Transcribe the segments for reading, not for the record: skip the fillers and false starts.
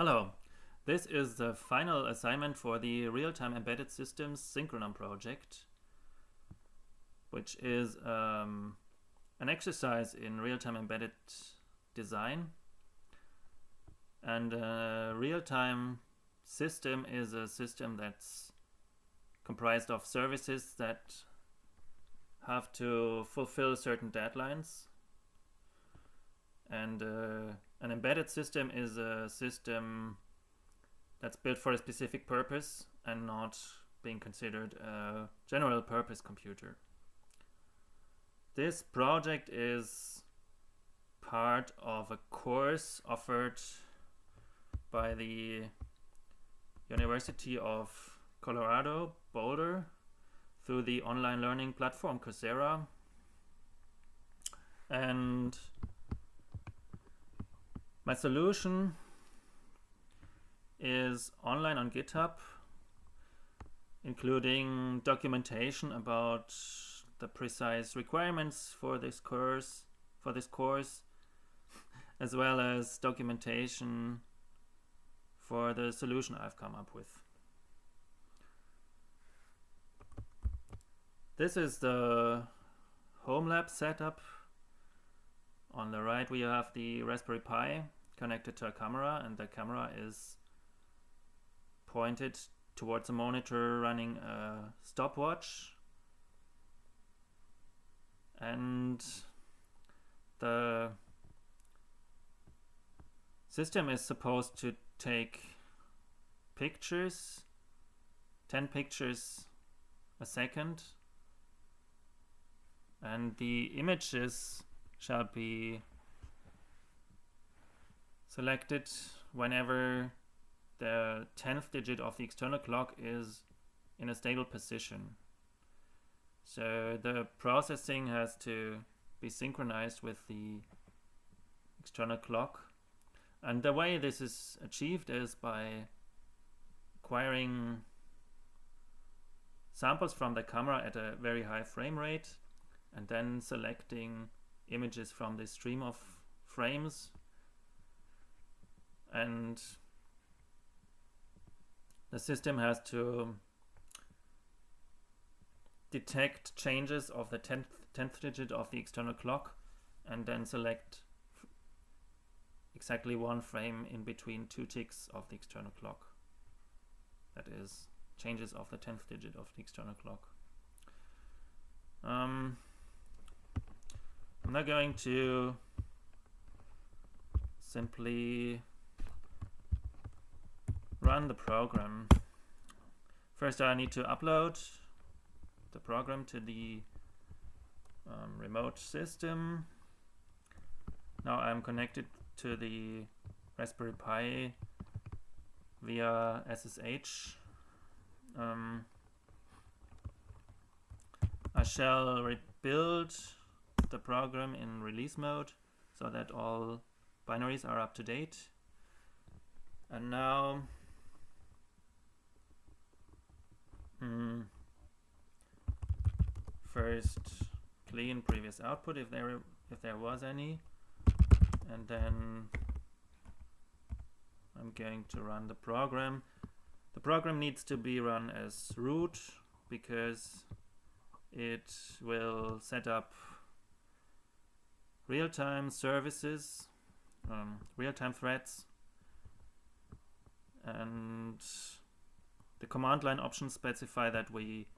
Hello, this is the final assignment for the Real-Time Embedded Systems Synchronome project, which is an exercise in real-time embedded design. And a real-time system is a system that's comprised of services that have to fulfill certain deadlines. And an embedded system is a system that's built for a specific purpose and not being considered a general purpose computer. This project is part of a course offered by the University of Colorado Boulder through the online learning platform Coursera. And my solution is online on GitHub, including documentation about the precise requirements for this course, as well as documentation for the solution I've come up with. This is the home lab setup. On the right we have the Raspberry Pi connected to a camera, and the camera is pointed towards a monitor running a stopwatch. And the system is supposed to take pictures, 10 pictures a second, and the images shall be selected whenever the 10th digit of the external clock is in a stable position. So the processing has to be synchronized with the external clock. And the way this is achieved is by acquiring samples from the camera at a very high frame rate and then selecting images from this stream of frames, and the system has to detect changes of the 10th digit of the external clock and then select exactly one frame in between two ticks of the external clock. That is, changes of the 10th digit of the external clock. I'm not going to simply run the program. First I need to upload the program to the remote system. Now I'm connected to the Raspberry Pi via SSH. I shall rebuild the program in release mode so that all binaries are up to date. And now first clean previous output if there was any, and then I'm going to run the program. The program needs to be run as root because it will set up real-time services, real-time threads, and the command line options specify that we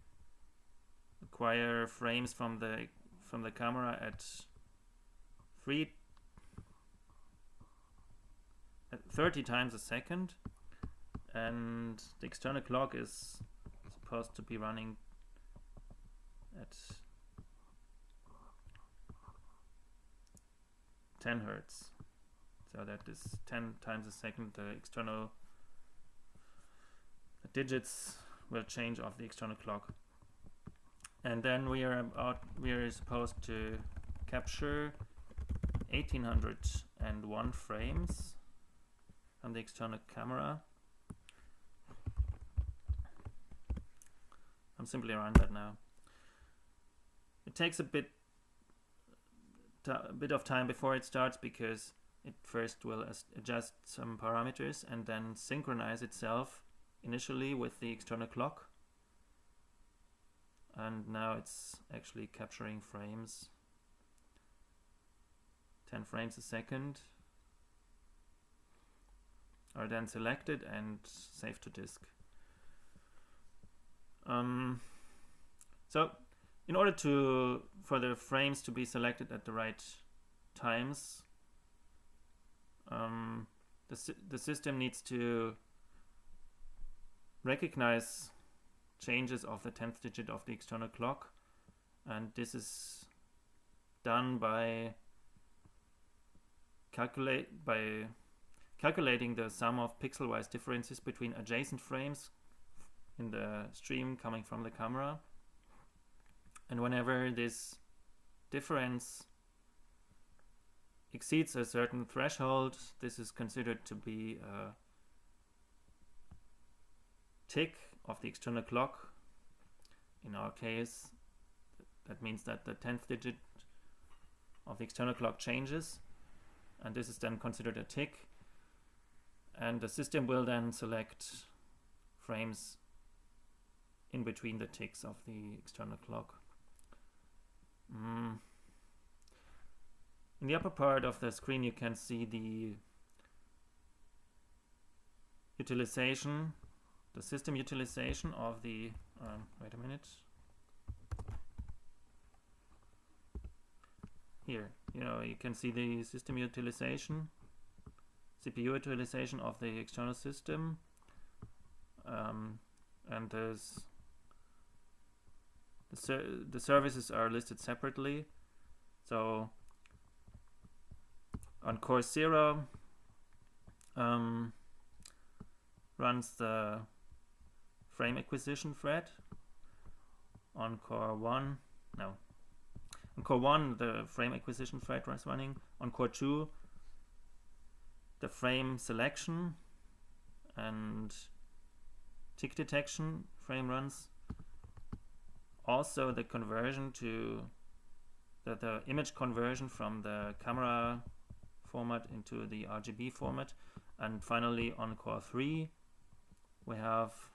acquire frames from the camera at 30 times a second, and the external clock is supposed to be running at 10 Hertz. So that is 10 times a second the external digits will change of the external clock. And then we are supposed to capture 1801 frames from the external camera. I'm simply run that now. It takes a bit of time before it starts because it first will adjust some parameters and then synchronize itself initially with the external clock. And now it's actually capturing frames. 10 frames a second are then selected and saved to disk. So in order for the frames to be selected at the right times, the system needs to recognize changes of the 10th digit of the external clock, and this is done by calculating the sum of pixel-wise differences between adjacent frames in the stream coming from the camera. And whenever this difference exceeds a certain threshold, this is considered to be a tick of the external clock. In our case, that means that the 10th digit of the external clock changes, and this is then considered a tick, and the system will then select frames in between the ticks of the external clock. In the upper part of the screen you can see the utilization, the system utilization of the wait a minute. Here, you can see the system utilization, CPU utilization of the external system, and the services are listed separately. So on Coursera runs the frame acquisition thread. On Core 1, the frame acquisition thread was running. On Core 2, the frame selection and tick detection frame runs. Also the conversion the image conversion from the camera format into the RGB format. And finally on Core 3 we have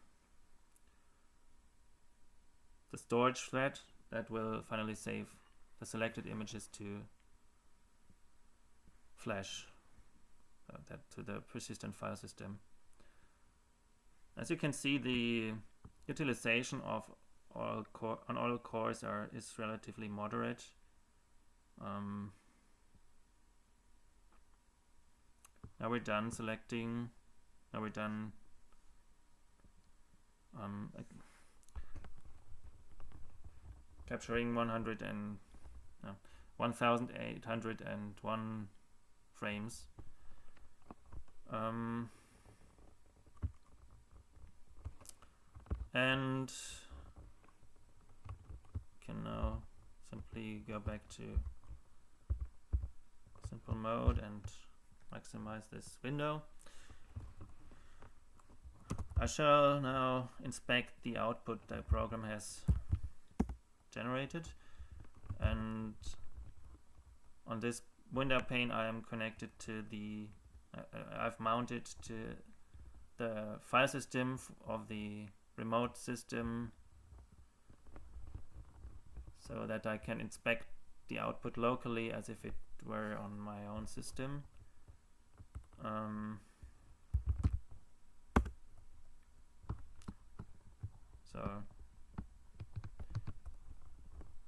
the storage thread that will finally save the selected images to flash, to the persistent file system. As you can see, the utilization of all cores is relatively moderate. Now we're done selecting. Now we're done capturing 1,801 frames. And can now simply go back to simple mode and maximize this window. I shall now inspect the output the program has generated, and on this window pane I am connected to I've mounted to the file system of the remote system so that I can inspect the output locally as if it were on my own system.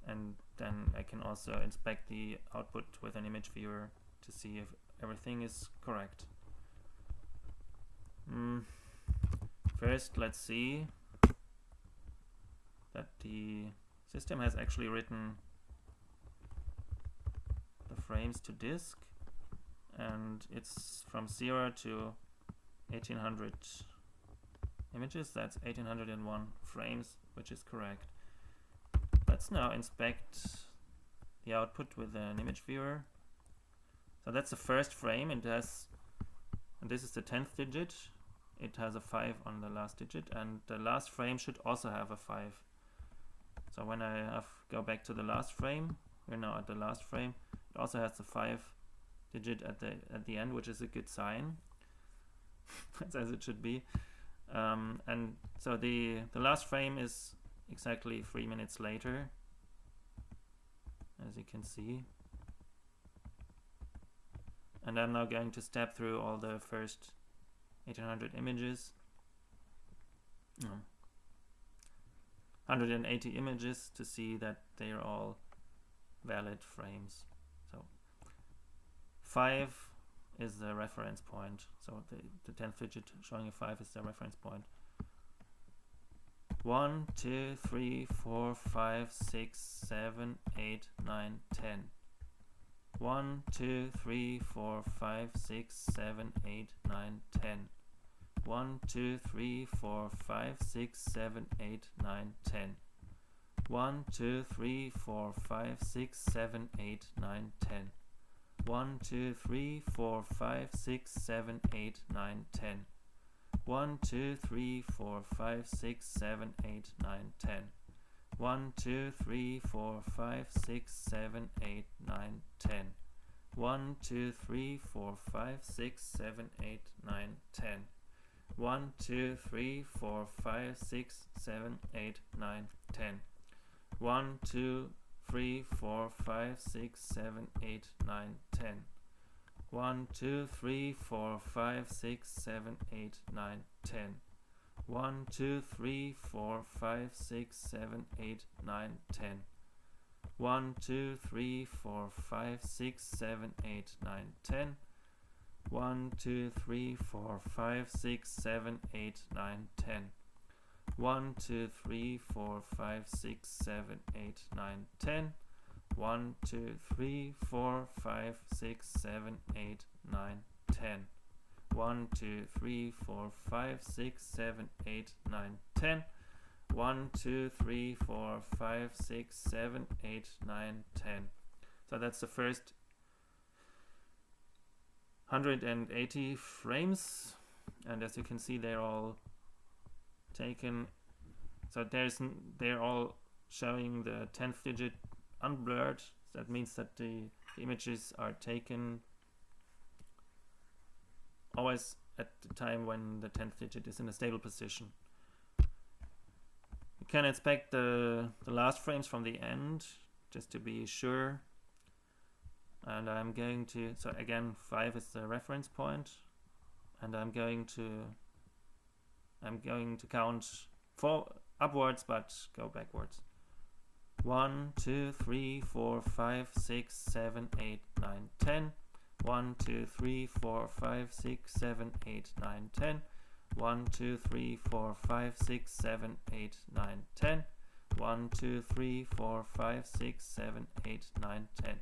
And then I can also inspect the output with an image viewer to see if everything is correct. First, let's see that the system has actually written the frames to disk, and it's from 0 to 1800 images. That's 1801 frames, which is correct. Let's now inspect the output with an image viewer. So that's the first frame, and this is the 10th digit. It has a 5 on the last digit, and the last frame should also have a 5. So when I go back to the last frame, we're now at the last frame, it also has the 5 digit at the end, which is a good sign. That's as it should be. And so the last frame is exactly 3 minutes later, as you can see. And I'm now going to step through all the first 1800 images. 180 images to see that they are all valid frames. So 5 is the reference point. So the 10th digit showing a 5 is the reference point. 1, 2, 3, 4, 5, 6, 7, 8, 9, 10. 1, 2, 3, 4, 5, 6, 7, 8, 9, 10. 1, 2, 3, 4, 5, 6, 7, 8, 9, 10. 1, 2, 3, 4, 5, 6, 7, 8, 9, 10. 1, 2, 3, 4, 5, 6, 7, 8, 9, 10. 1, 2, 3, 4, 5, 6, 7, 8, 9, 10. 1, 2, 3, 4, 5, 6, 7, 8, 9, 10. 1, 2, 3, 4, 5, 6, 7, 8, 9, 10. 1, 2, 3, 4, 5, 6, 7, 8, 9, 10. 1, 2, 3, 4, 5, 6, 7, 8, 9, 10. 1, 2, 3, 4, 5, 6, 7, 8, 9, 10. 1, 2, 3, 4, 5, 6, 7, 8, 9, 10. 1, 2, 3, 4, 5, 6, 7, 8, 9, 10. 1, 2, 3, 4, 5, 6, 7, 8, 9, 10. 1, 2, 3, 4, 5, 6, 7, 8, 9, 10. 1, 2, 3, 4, 5, 6, 7, 8, 9, 10. 1, 2, 3, 4, 5, 6, 7, 8, 9, 10. 1, 2, 3, 4, 5, 6, 7, 8, 9, 10. So that's the first 180 frames, and as you can see, they're all taken. So they're all showing the 10th digit unblurred. That means that the images are taken always at the time when the 10th digit is in a stable position. You can inspect the last frames from the end just to be sure. And I'm going to, so again, 5 is the reference point, and I'm going to count 4 upwards but go backwards. 1, 2, 3, 4, 5, 6, 7, 8, 9, 10. 1, 2, 3, 4, 5, 6, 7, 8, 9, 10. 1, 2, 3, 4, 5, 6, 7, 8, 9, 10. 1, 2, 3, 4, 5, 6, 7, 8, 9, 10.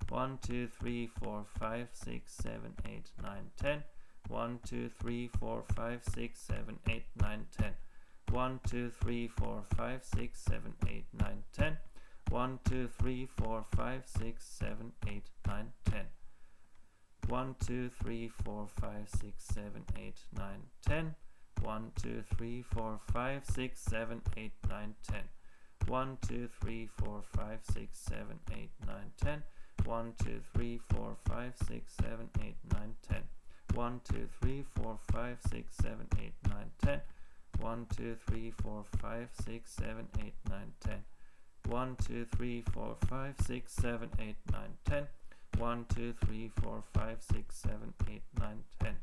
1, 2, 3, 4, 5, 6, 7, 8, 9, 10. 1, 2, 3, 4, 5, 6, 7, 8, 9, 10. 1, 2, 3, 4, 5, 6, 7, 8, 9, 10. 1, 2, 3, 4, 5, 6, 7, 8, 9, 10. 1, 2, 3, 4, 5, 6, 7, 8, 9, 10. 1, 2, 3, 4, 5, 6, 7, 8, 9, 10. 1, 2, 3, 4, 5, 6, 7, 8, 9, 10. 1, 2, 3, 4, 5, 6, 7, 8, 9, 10. 1, 2, 3, 4, 5, 6, 7, 8, 9, 10. 1, 2, 3, 4, 5, 6, 7, 8, 9, 10. 1, 2, 3, 4, 5, 6, 7, 8, 9, 10. 1, 2, 3, 4, 5, 6, 7, 8, 9, 10.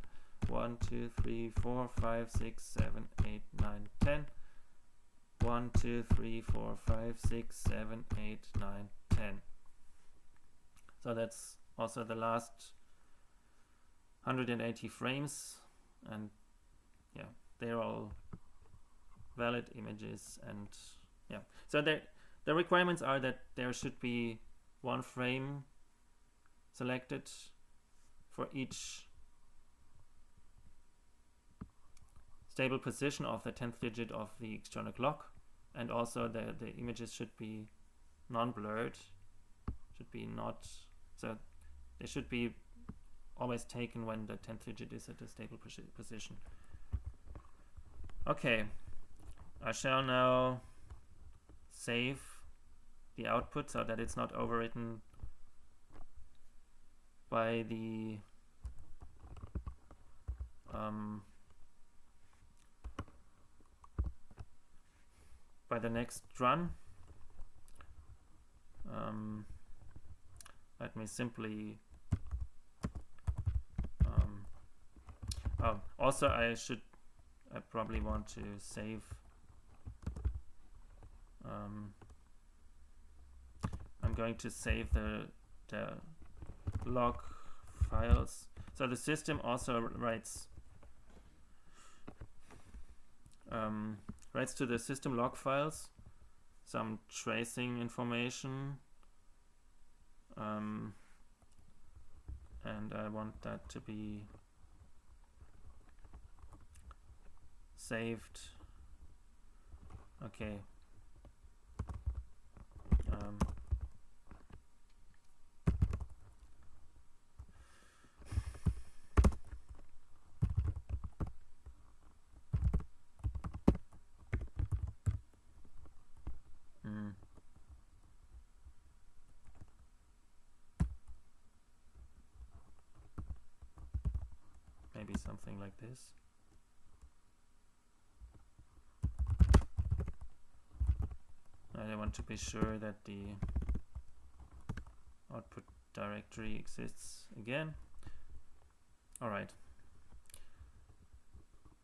1, 2, 3, 4, 5, 6, 7, 8, 9, 10. 1, 2, 3, 4, 5, 6, 7, 8, 9, 10. So that's also the last 180 frames, and yeah, they're all valid images. And yeah, so the requirements are that there should be one frame selected for each stable position of the 10th digit of the external clock, and also the images should be non-blurred, should be not, so they should be always taken when the 10th digit is at a stable position. Okay, I shall now save the output so that it's not overwritten by the next run. Let me simply also I probably want to save I'm going to save the log files. So the system also writes to the system log files some tracing information, and I want that to be saved. Okay. Maybe something like this. I want to be sure that the output directory exists again. All right.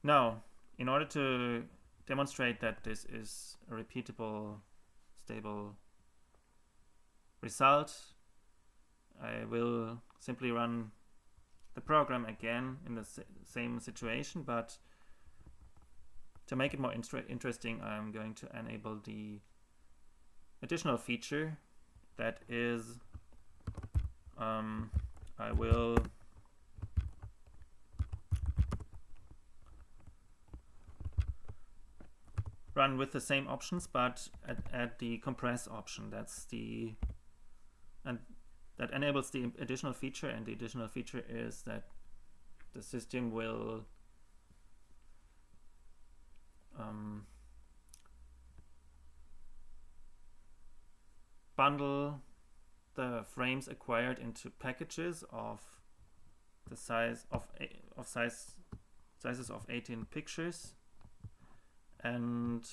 Now, in order to demonstrate that this is a repeatable, stable result, I will simply run the program again in the same situation, but to make it more interesting, I'm going to enable the additional feature that is I will run with the same options, but add the compress option. That enables the additional feature, and the additional feature is that the system will bundle the frames acquired into packages of the size of sizes of 18 pictures, and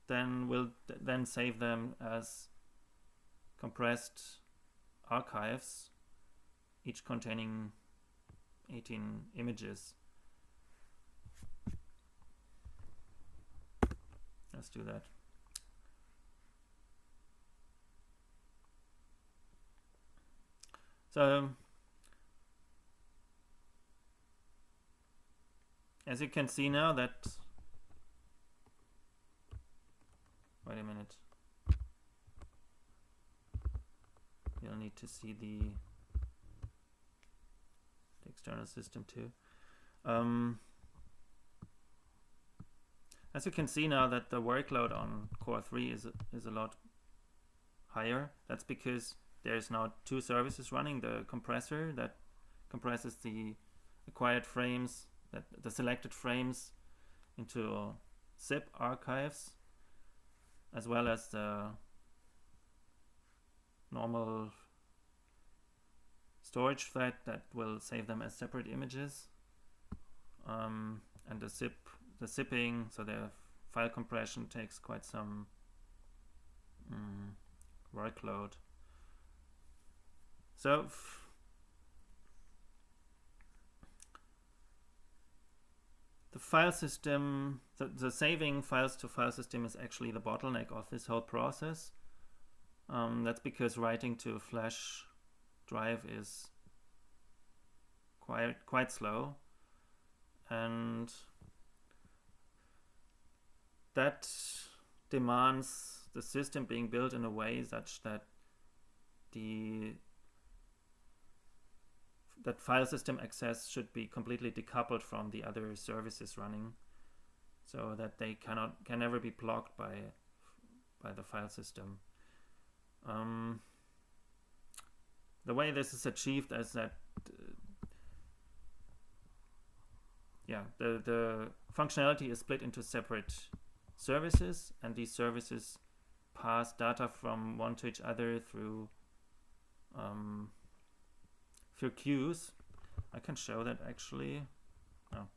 then will save them as compressed archives, each containing 18 images. Let's do that. So as you can see now that, wait a minute, you'll need to see the external system too. As you can see now that the workload on Core 3 is a lot higher. That's because there's now two services running: the compressor that compresses the acquired frames, the selected frames into zip archives, as well as the normal storage thread that will save them as separate images, and the zipping, so the file compression, takes quite some workload. So the file system, the saving files to file system is actually the bottleneck of this whole process. That's because writing to a flash drive is quite slow, and that demands the system being built in a way such that that file system access should be completely decoupled from the other services running, so that they can never be blocked by the file system. The way this is achieved is that the functionality is split into separate services, and these services pass data from one to each other through for queues, I can show that actually. No.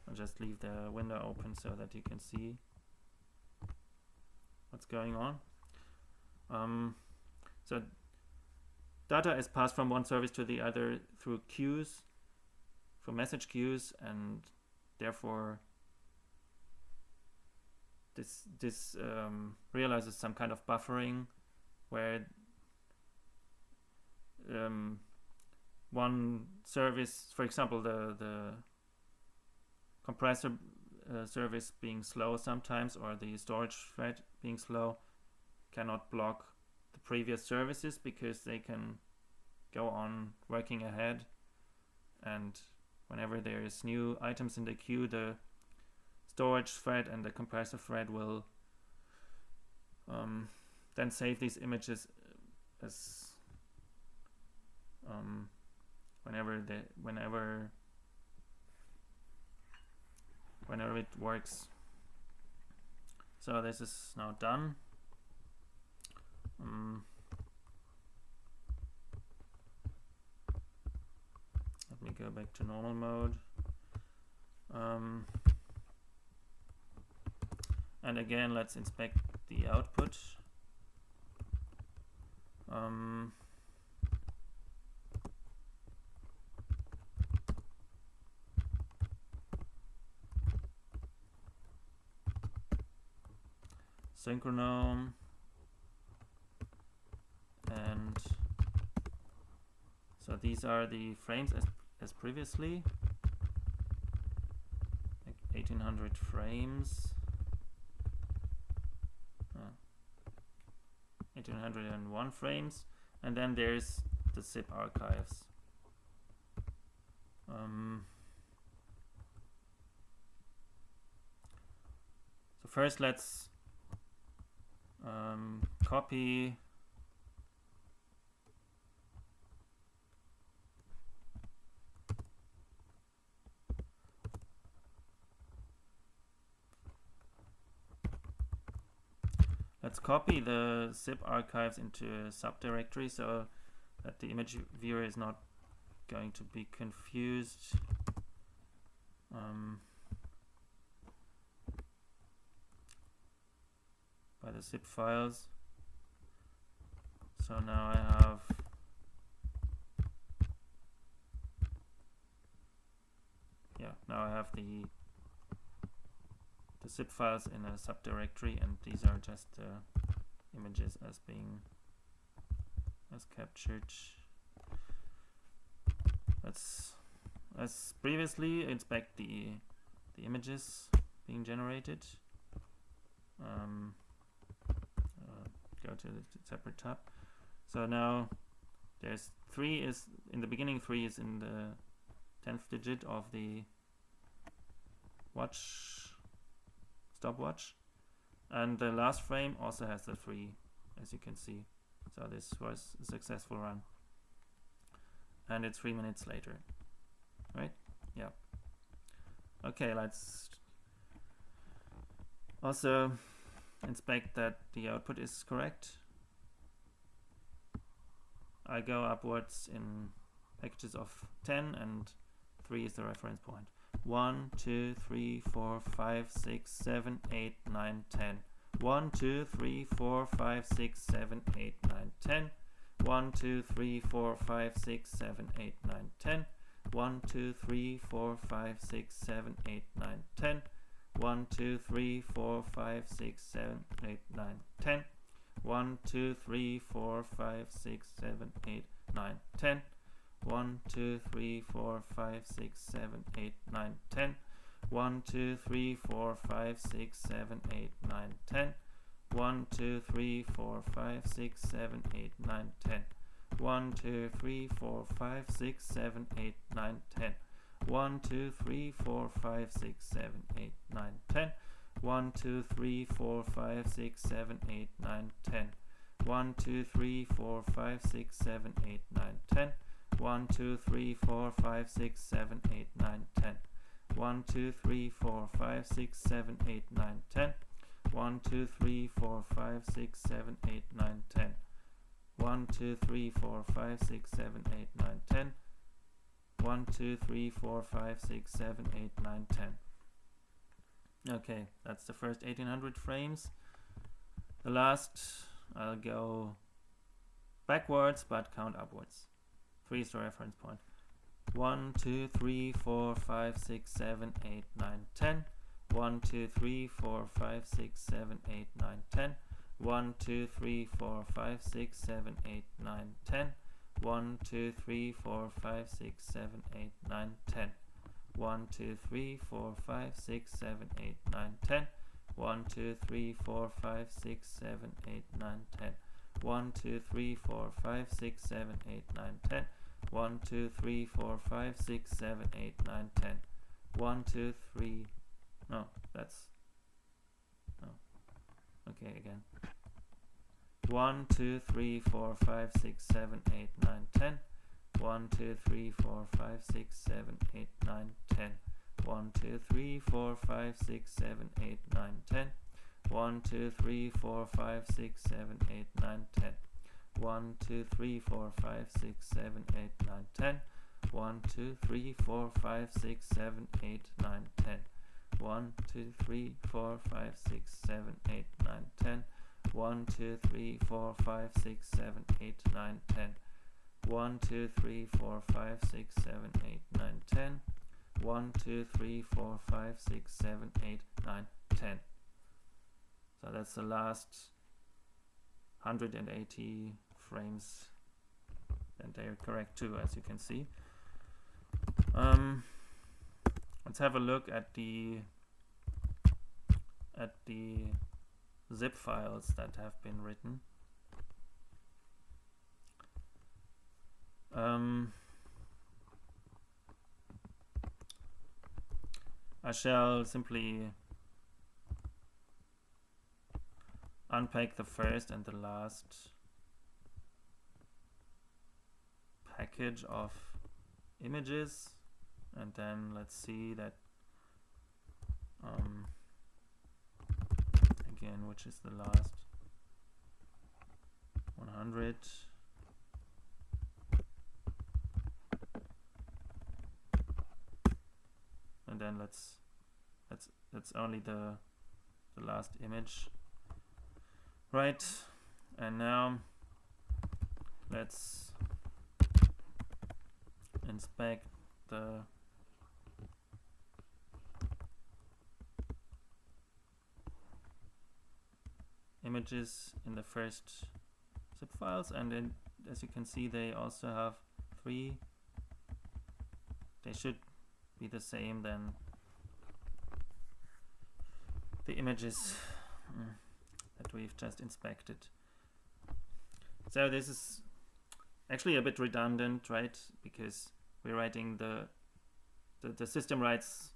I'll just leave the window open so that you can see what's going on. So data is passed from one service to the other through queues, through message queues, and therefore this realizes some kind of buffering where one service, for example, the compressor service being slow sometimes, or the storage thread being slow, cannot block the previous services because they can go on working ahead, and whenever there is new items in the queue, the storage thread and the compressor thread will then save these images as whenever it works. So this is now done. Let me go back to normal mode. And again, let's inspect the output. Synchronome, and so these are the frames as previously, like 1800 frames, 1801 frames, and then there's the zip archives. So first let's copy the zip archives into a subdirectory so that the image viewer is not going to be confused. By the zip files. So now I have the zip files in a subdirectory, and these are just images as captured. Let's, as previously, inspect the images being generated. Go to the separate tab. So now there's 3 is in the beginning, 3 is in the 10th digit of the stopwatch, and the last frame also has the 3, as you can see. So this was a successful run, and it's 3 minutes later, right? Yeah. Okay, let's also inspect that the output is correct. I go upwards in packages of 10, and 3 is the reference point. 1, 2, 3, 4, 5, 6, 7, 8, 9, 10. 1, 2, 3, 4, 5, 6, 7, 8, 9, 10. 1, 2, 3, 4, 5, 6, 7, 8, 9, 10. 1, 2, 3, 4, 5, 6, 7, 8, 9, 10. 1, 2, 3, 4, 5, 6, 7, 8, 9, 10. 1, 2, 3, 4, 5, 6, 7, 8, 9, 10. 1, 2, 3, 4, 5, 6, 7, 8, 9, 10. 1, 2, 3, 4, 5, 6, 7, 8, 9, 10. 1, 2, 3, 4, 5, 6, 7, 8, 9, 10. 1, 2, 3, 4, 5, 6, 7, 8, 9, 10. 1, 2, 3, 4, 5, 6, 7, 8, 9, 10. 1, 2, 3, 4, 5, 6, 7, 8, 9, 10. 1, 2, 3, 4, 5, 6, 7, 8, 9, 10. 1, 2, 3, 4, 5, 6, 7, 8, 9, 10. 1, 2, 3, 4, 5, 6, 7, 8, 9, 10. 1, 2, 3, 4, 5, 6, 7, 8, 9, 10. 1, 2, 3, 4, 5, 6, 7, 8, 9, 10. 1, 2, 3, 4, 5, 6, 7, 8, 9, 10. Okay, that's the first 1800 frames. The last, I'll go backwards but count upwards. 3 is the reference point. 1, 2, 3, 4, 5, 6, 7, 8, 9, 10. 1, 2, 3, 4, 5, 6, 7, 8, 9, 10. 1, 2, 3, 4, 5, 6, 7, 8, 9, 10. 1, 2, 3, 4, 5, 6, 7, 8, 9, 10. 1, 2, 3, 4, 5, 6, 7, 8, 9, 10. 1, 2, 3, 4, 5, 6, 7, 8, 9, 10. 1, 2, 3, 4, 5, 6, 7, 8, 9, 10. 1, 2, 3, 4, 5, 6, 7, 8, 9, 10. 1, 2, 3, no, that's, no, okay, again. 1, 2, 3, 4, 5, 6, 7, 8, 9, 10. 1, 2, 3, 4, 5, 6, 7, 8, 9, 10. 1, 2, 3, 4, 5, 6, 7, 8, 9, 10. 1, 2, 3, 4, 5, 6, 7, 8, 9, 10. 1, 2, 3, 4, 5, 6, 7, 8, 9, 10. 1, 2, 3, 4, 5, 6, 7, 8, 9, 10. 1, 2, 3, 4, 5, 6, 7, 8, 9, 10. 1, 2, 3, 4, 5, 6, 7, 8, 9, 10. 1, 2, 3, 4, 5, 6, 7, 8, 9, 10. 1, 2, 3, 4, 5, 6, 7, 8, 9, 10. So that's the last 180 frames, and they are correct too, as you can see. Let's have a look at the zip files that have been written. I shall simply unpack the first and the last package of images, and then let's see that again, which is the last 100. And then that's only the last image, right? And now let's inspect the images in the first zip files, and then as you can see, they also have 3. They should be the same than the images that we've just inspected. So this is actually a bit redundant, right? Because we're writing the system writes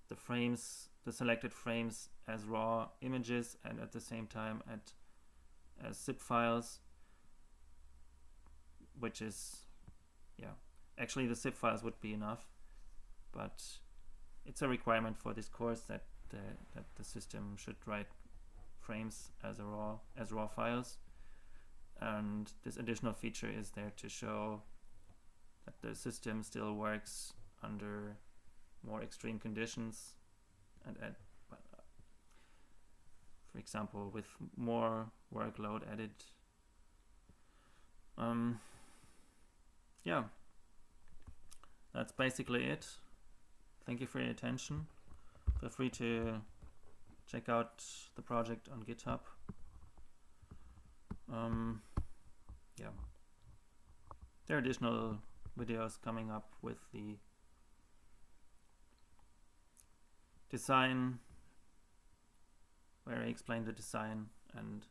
the frames, the selected frames as raw images, and at the same time as zip files, which is, yeah, actually the zip files would be enough, but it's a requirement for this course that the system should write frames as raw files, and this additional feature is there to show that the system still works under more extreme conditions, and for example with more workload added. Yeah, that's basically it. Thank you for your attention. Feel free to check out the project on GitHub. Yeah, there are additional videos coming up with the design, where I explain the design and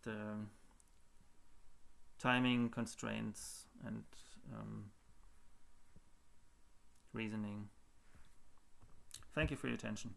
the timing constraints and reasoning. Thank you for your attention.